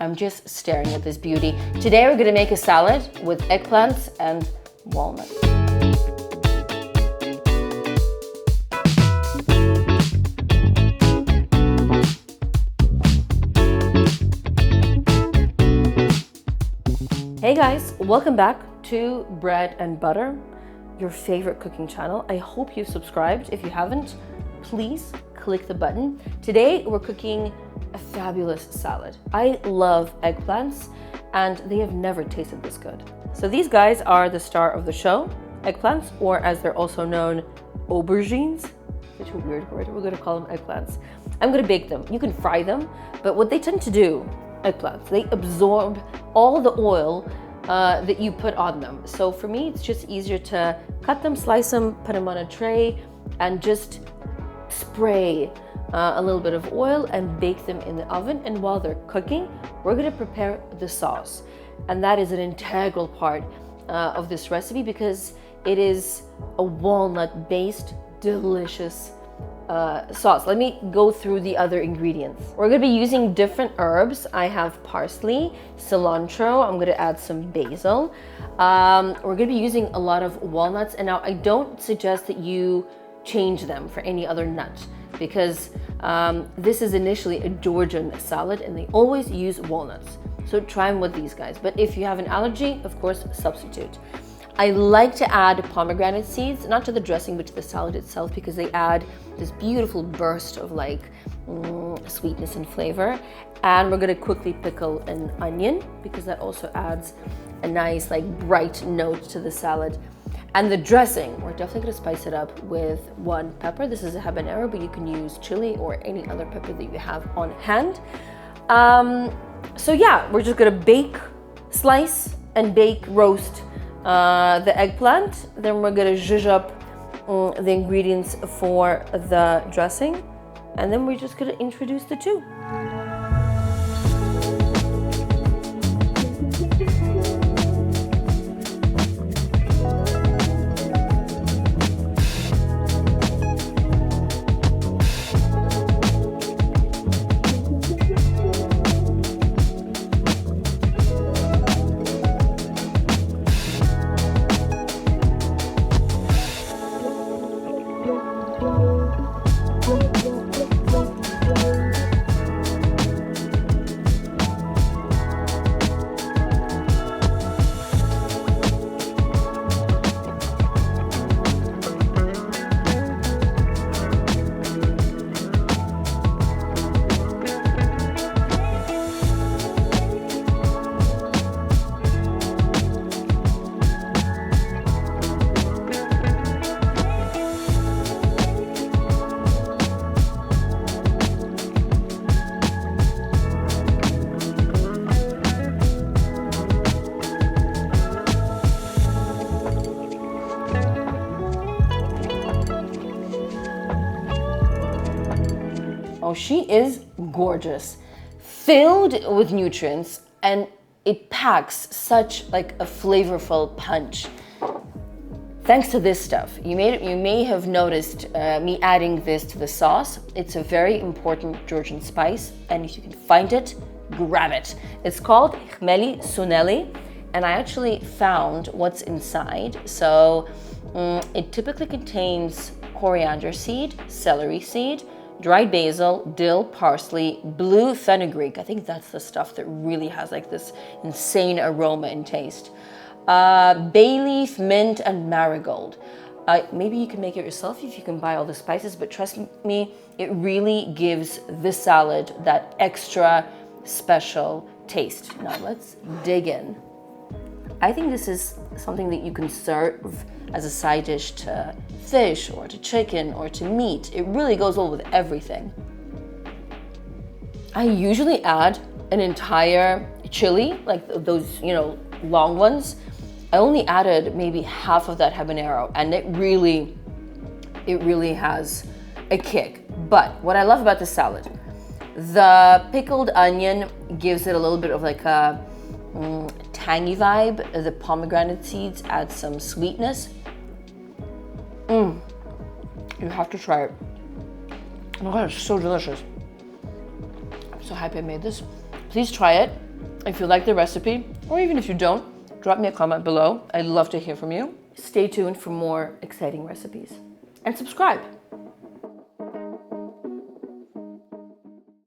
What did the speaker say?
I'm just staring at this beauty. Today we're gonna make a salad with eggplants and walnuts. Hey guys, welcome back to Bread and Butter, your favorite cooking channel. I hope you've subscribed. If you haven't, please click the button. Today we're cooking a fabulous salad. I love eggplants and they have never tasted this good. So these guys are the star of the show, eggplants, or as they're also known, aubergines. Such a weird word. We're gonna call them eggplants. I'm gonna bake them. You can fry them, but what they tend to do, eggplants, they absorb all the oil that you put on them. So for me, it's just easier to cut them, slice them, put them on a tray, and just spray a little bit of oil and bake them in the oven. And while they're cooking, we're gonna prepare the sauce. And that is an integral part of this recipe because it is a walnut-based, delicious sauce. Let me go through the other ingredients. We're gonna be using different herbs. I have parsley, cilantro, I'm gonna add some basil. We're gonna be using a lot of walnuts. And now I don't suggest that you change them for any other nut because this is initially a Georgian salad and they always use walnuts. So try them with these guys. But if you have an allergy, of course, substitute. I like to add pomegranate seeds, not to the dressing, but to the salad itself because they add this beautiful burst of like sweetness and flavor. And we're gonna quickly pickle an onion because that also adds a nice like bright note to the salad. And the dressing, we're definitely gonna spice it up with one pepper. This is a habanero, but you can use chili or any other pepper that you have on hand. So yeah, we're just gonna bake, slice, and bake, roast the eggplant. Then we're gonna zhuzh up the ingredients for the dressing. And then we're just gonna introduce the two. Oh, she is gorgeous, filled with nutrients, and it packs such like a flavorful punch. Thanks to this stuff, you may have noticed me adding this to the sauce. It's a very important Georgian spice, and if you can find it, grab it. It's called khmeli suneli, and I actually found what's inside. So it typically contains coriander seed, celery seed, dried basil, dill, parsley, blue fenugreek. I think that's the stuff that really has like this insane aroma and taste. Bay leaf, mint, and marigold. Maybe you can make it yourself if you can buy all the spices, but trust me, it really gives this salad that extra special taste. Now let's dig in. I think this is something that you can serve as a side dish to fish or to chicken or to meat. It really goes well with everything. I usually add an entire chili, like those, long ones. I only added maybe half of that habanero, and it really has a kick. But what I love about the salad, the pickled onion gives it a little bit of like a tangy vibe. The pomegranate seeds add some sweetness. You have to try it. Oh my God, it's so delicious. I'm so happy I made this. Please try it. If you like the recipe, or even if you don't, drop me a comment below. I'd love to hear from you. Stay tuned for more exciting recipes and subscribe.